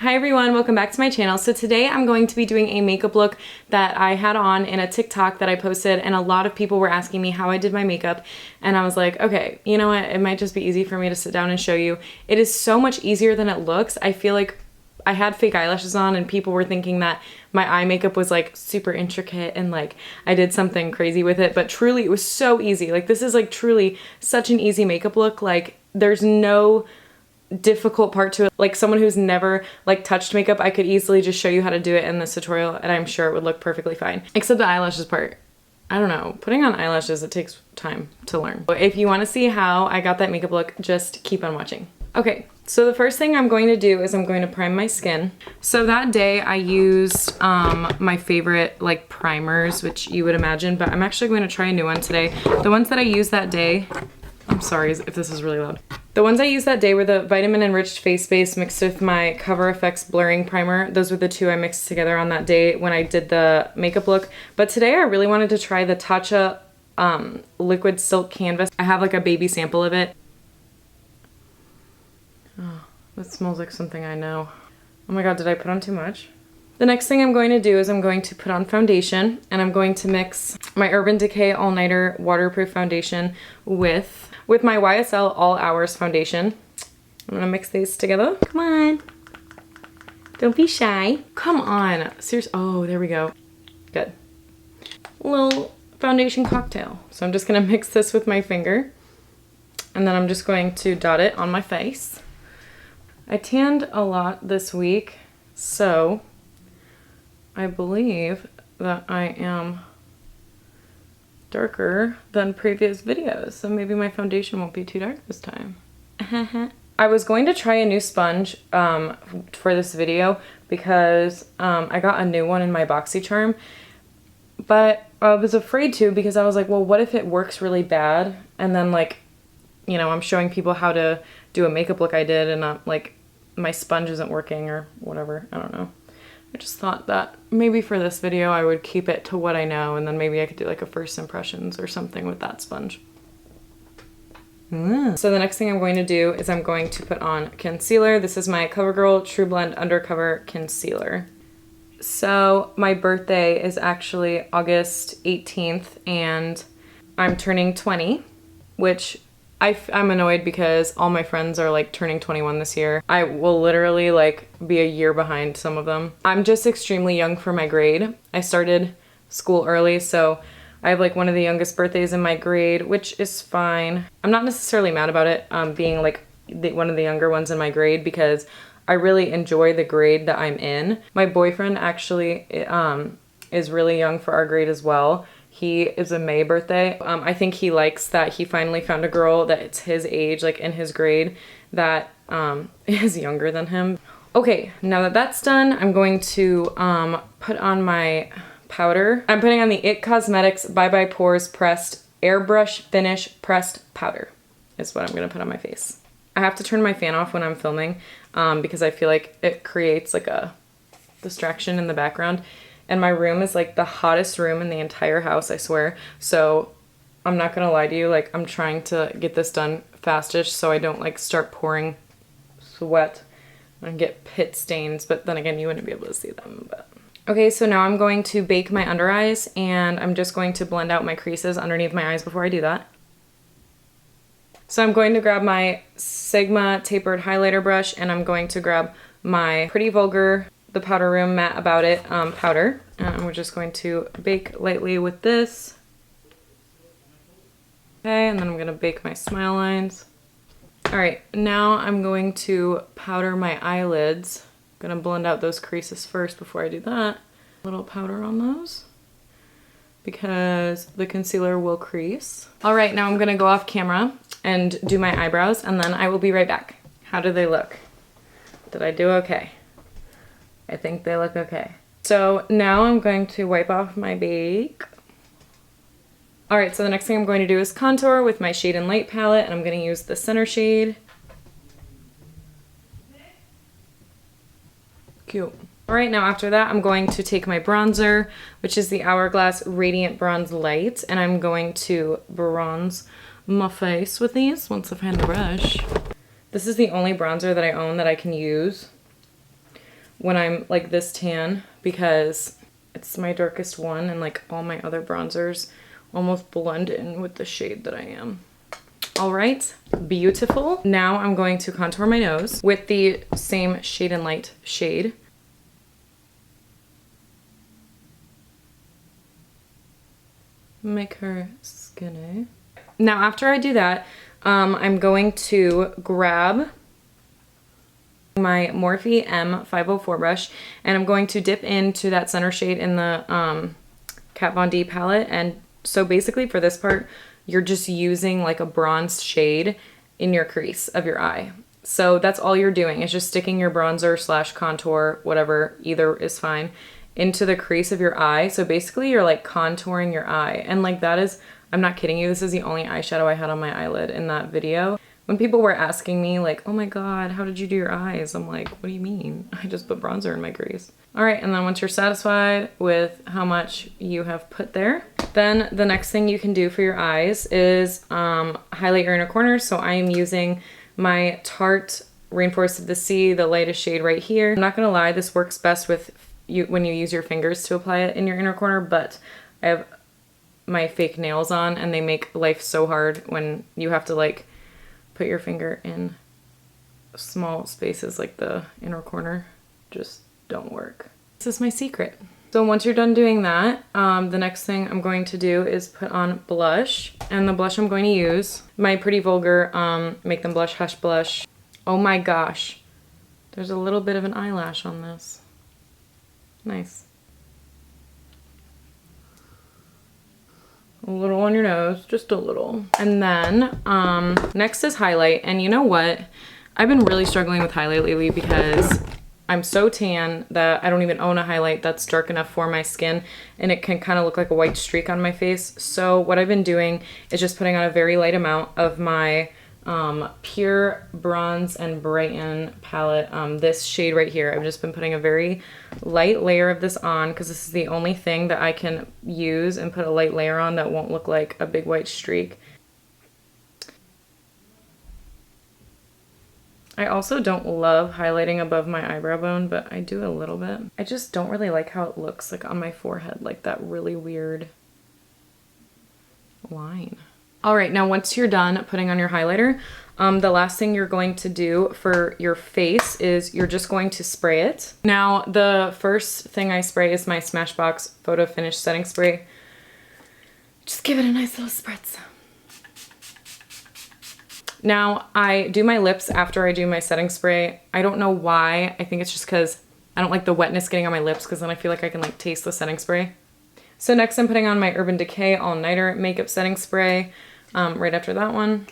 Hi everyone, welcome back to my channel. So today I'm going to be doing a makeup look that I had on in a TikTok that I posted, and a lot of people were asking me how I did my makeup, and I was like, okay, you know what, it might just be easy for me to sit down and show you. It is so much easier than it looks. I feel like I had fake eyelashes on and people were thinking that my eye makeup was like super intricate and like I did something crazy with it, but truly it was so easy. Like this is like truly such an easy makeup look. Like there's no difficult part to it. Like someone who's never like touched makeup, I could easily just show you how to do it in this tutorial and I'm sure it would look perfectly fine. Except the eyelashes part. I don't know, putting on eyelashes, it takes time to learn. If you want to see how I got that makeup look, just keep on watching. Okay, so the first thing I'm going to do is I'm going to prime my skin. So that day I used my favorite like primers, which you would imagine, but I'm actually going to try a new one today. The ones that I used that day, I'm sorry if this is really loud. The ones I used that day were the Vitamin Enriched Face Base mixed with my Cover FX Blurring Primer. Those were the two I mixed together on that day when I did the makeup look. But today I really wanted to try the Tatcha Liquid Silk Canvas. I have like a baby sample of it. Oh, that smells like something I know. Oh my god, did I put on too much? The next thing I'm going to do is I'm going to put on foundation, and I'm going to mix my Urban Decay All Nighter Waterproof Foundation with my YSL All Hours foundation. I'm gonna mix these together. Come on. Don't be shy. Come on. Seriously. Oh, there we go. Good. Little foundation cocktail. So I'm just gonna mix this with my finger, and then I'm just going to dot it on my face. I tanned a lot this week, so I believe that I am darker than previous videos, so maybe my foundation won't be too dark this time. I was going to try a new sponge for this video because I got a new one in my BoxyCharm, but I was afraid to because I was like, well, what if it works really bad? And then like, you know, I'm showing people how to do a makeup look I did and like my sponge isn't working or whatever. I don't know. I just thought that maybe for this video I would keep it to what I know, and then maybe I could do like a first impressions or something with that sponge. So the next thing I'm going to do is I'm going to put on concealer. This is my CoverGirl True Blend Undercover Concealer. So my birthday is actually August 18th and I'm turning 20, which I'm annoyed because all my friends are like turning 21 this year. I will literally like be a year behind some of them. I'm just extremely young for my grade. I started school early, so I have like one of the youngest birthdays in my grade, which is fine. I'm not necessarily mad about it being like one of the younger ones in my grade because I really enjoy the grade that I'm in. My boyfriend actually is really young for our grade as well. He is a May birthday. I think he likes that he finally found a girl that's his age, like in his grade, that is younger than him. Okay, now that that's done, I'm going to put on my powder. I'm putting on the IT Cosmetics Bye Bye Pores Pressed Airbrush Finish Pressed Powder is what I'm gonna put on my face. I have to turn my fan off when I'm filming because I feel like it creates like a distraction in the background. And my room is like the hottest room in the entire house, I swear. So I'm not gonna lie to you, like I'm trying to get this done fastish so I don't like start pouring sweat and get pit stains, but then again, you wouldn't be able to see them. But okay, so now I'm going to bake my under eyes and I'm just going to blend out my creases underneath my eyes before I do that. So I'm going to grab my Sigma tapered highlighter brush and I'm going to grab my Pretty Vulgar The Powder Room Matte About It powder, and we're just going to bake lightly with this. Okay, and then I'm gonna bake my smile lines. All right, now I'm going to powder my eyelids. I'm gonna blend out those creases first before I do that. A little powder on those because the concealer will crease. All right, now I'm gonna go off camera and do my eyebrows, and then I will be right back. How do they look? Did I do okay? I think they look okay. So now I'm going to wipe off my bake. All right, so the next thing I'm going to do is contour with my Shade and Light palette, and I'm gonna use the center shade. Cute. All right, now after that, I'm going to take my bronzer, which is the Hourglass Radiant Bronze Light, and I'm going to bronze my face with these once I find the brush. This is the only bronzer that I own that I can use. when I'm like this tan because it's my darkest one and like all my other bronzers almost blend in with the shade that I am. All right, beautiful. Now I'm going to contour my nose with the same Shade and Light shade. Make her skinny. Now after I do that, I'm going to grab my Morphe M504 brush and I'm going to dip into that center shade in the Kat Von D palette. And so basically for this part, you're just using like a bronze shade in your crease of your eye. So that's all you're doing is just sticking your bronzer slash contour, whatever, either is fine, into the crease of your eye. So basically you're like contouring your eye. And like that is, I'm not kidding you, this is the only eyeshadow I had on my eyelid in that video. When people were asking me like, oh my God, how did you do your eyes? I'm like, what do you mean? I just put bronzer in my crease. All right, and then once you're satisfied with how much you have put there, then the next thing you can do for your eyes is highlight your inner corners. So I am using my Tarte Rainforest of the Sea, the lightest shade right here. I'm not gonna lie, this works best with you when you use your fingers to apply it in your inner corner, but I have my fake nails on and they make life so hard when you have to like put your finger in small spaces like the inner corner. Just don't work. This is my secret. So once you're done doing that, the next thing I'm going to do is put on blush. And the blush I'm going to use, my Pretty Vulgar Make Them Blush Hush Blush. Oh my gosh, there's a little bit of an eyelash on this. Nice. A little on your nose, just a little. And then next is highlight. And you know what? I've been really struggling with highlight lately because I'm so tan that I don't even own a highlight that's dark enough for my skin and it can kind of look like a white streak on my face. So what I've been doing is just putting on a very light amount of my Pure Bronze and Brighten palette, this shade right here. I've just been putting a very light layer of this on because this is the only thing that I can use and put a light layer on that won't look like a big white streak. I also don't love highlighting above my eyebrow bone, but I do a little bit. I just don't really like how it looks like on my forehead, like that really weird line. All right, now once you're done putting on your highlighter, the last thing you're going to do for your face is you're just going to spray it. Now, the first thing I spray is my Smashbox Photo Finish Setting Spray. Just give it a nice little spritz. Now, I do my lips after I do my setting spray. I don't know why. I think it's just because I don't like the wetness getting on my lips because then I feel like I can like taste the setting spray. So next I'm putting on my Urban Decay All Nighter Makeup Setting Spray right after that one.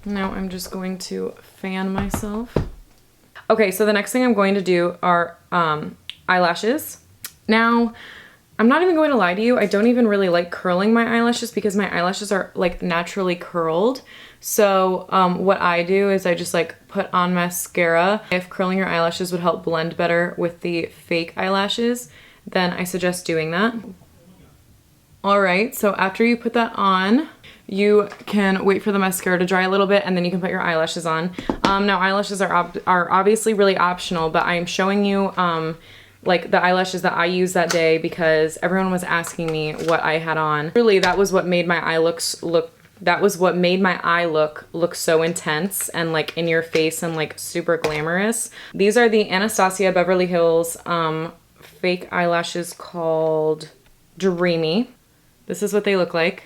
Now I'm just going to fan myself. Okay, so the next thing I'm going to do are eyelashes. Now, I'm not even going to lie to you, I don't even really like curling my eyelashes because my eyelashes are like naturally curled. So what I do is I just like put on mascara. If curling your eyelashes would help blend better with the fake eyelashes, then I suggest doing that. All right, so after you put that on, you can wait for the mascara to dry a little bit and then you can put your eyelashes on. Now eyelashes are obviously really optional, but I am showing you like the eyelashes that I used that day because everyone was asking me what I had on. Really, that was what made my eye look so intense and like in your face and like super glamorous. These are the Anastasia Beverly Hills fake eyelashes called Dreamy. This is what they look like.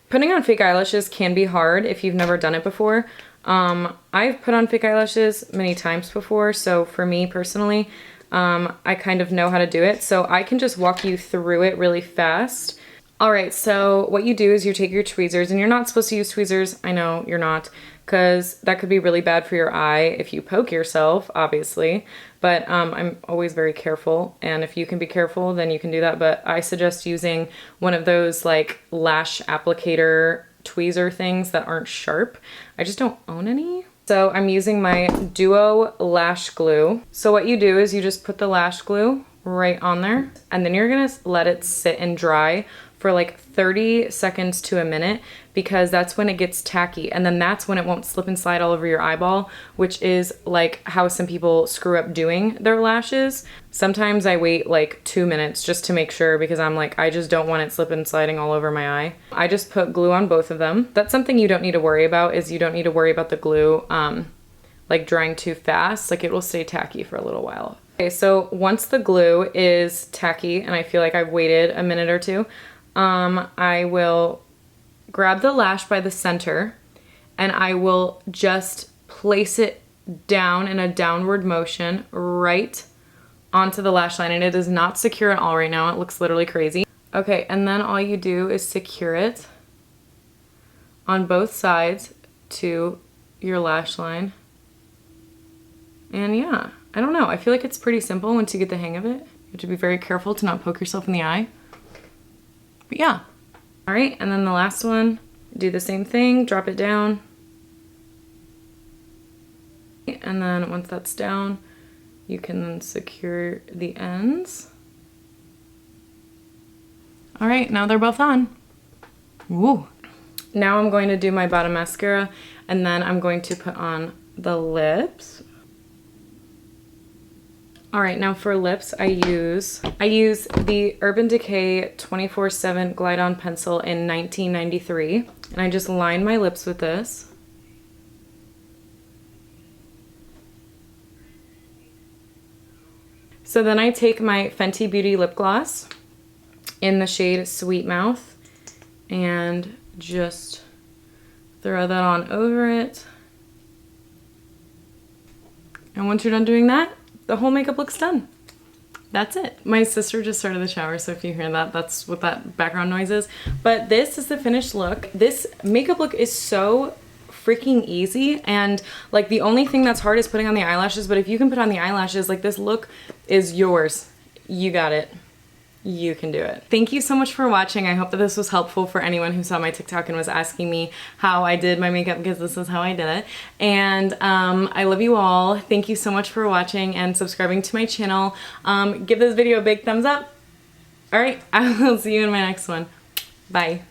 Putting on fake eyelashes can be hard if you've never done it before. I've put on fake eyelashes many times before, so for me personally, I kind of know how to do it. So I can just walk you through it really fast. All right, so what you do is you take your tweezers, and you're not supposed to use tweezers. I know you're not, because that could be really bad for your eye if you poke yourself, obviously. But I'm always very careful, and if you can be careful, then you can do that. But I suggest using one of those like lash applicator tweezer things that aren't sharp. I just don't own any. So I'm using my Duo Lash Glue. So what you do is you just put the lash glue right on there, and then you're gonna let it sit and dry for like 30 seconds to a minute, because that's when it gets tacky, and then that's when it won't slip and slide all over your eyeball, which is like how some people screw up doing their lashes. Sometimes I wait like 2 minutes just to make sure, because I'm like, I just don't want it slipping and sliding all over my eye. I just put glue on both of them. That's something you don't need to worry about, is you don't need to worry about the glue like drying too fast. Like, it will stay tacky for a little while. Okay, so once the glue is tacky and I feel like I've waited a minute or two, I will grab the lash by the center and I will just place it down in a downward motion right onto the lash line. And it is not secure at all right now. It looks literally crazy. Okay, and then all you do is secure it on both sides to your lash line. And yeah, I don't know. I feel like it's pretty simple once you get the hang of it. You have to be very careful to not poke yourself in the eye. But yeah. All right, and then the last one, do the same thing, drop it down. And then once that's down, you can then secure the ends. All right, now they're both on. Woo. Now I'm going to do my bottom mascara, and then I'm going to put on the lips. All right, now for lips, I use the Urban Decay 24/7 Glide On Pencil in 1993, and I just line my lips with this. So then I take my Fenty Beauty lip gloss in the shade Sweet Mouth and just throw that on over it. And once you're done doing that, the whole makeup looks done. That's it. My sister just started the shower, so if you hear that, that's what that background noise is. But this is the finished look. This makeup look is so freaking easy, and like the only thing that's hard is putting on the eyelashes, but if you can put on the eyelashes, like this look is yours. You got it. You can do it. Thank you so much for watching. I hope that this was helpful for anyone who saw my TikTok and was asking me how I did my makeup, because this is how I did it. And I love you all. Thank you so much for watching and subscribing to my channel. Give this video a big thumbs up. All right, I will see you in my next one. Bye.